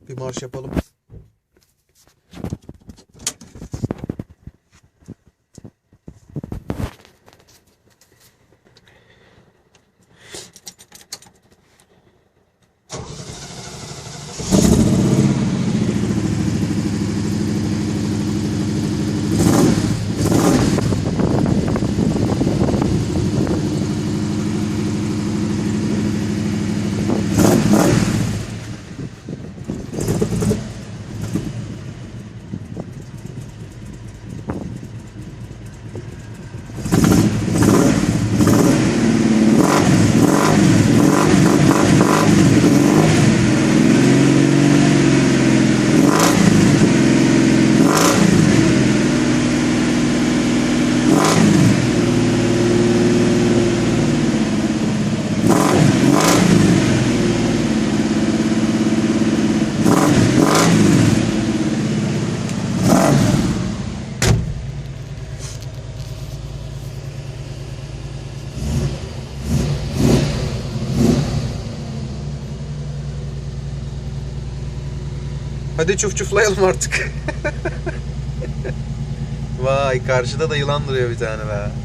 Bir marş yapalım. Hadi çuf çuflayalım artık. Vay, karşıda da yılan duruyor bir tane be.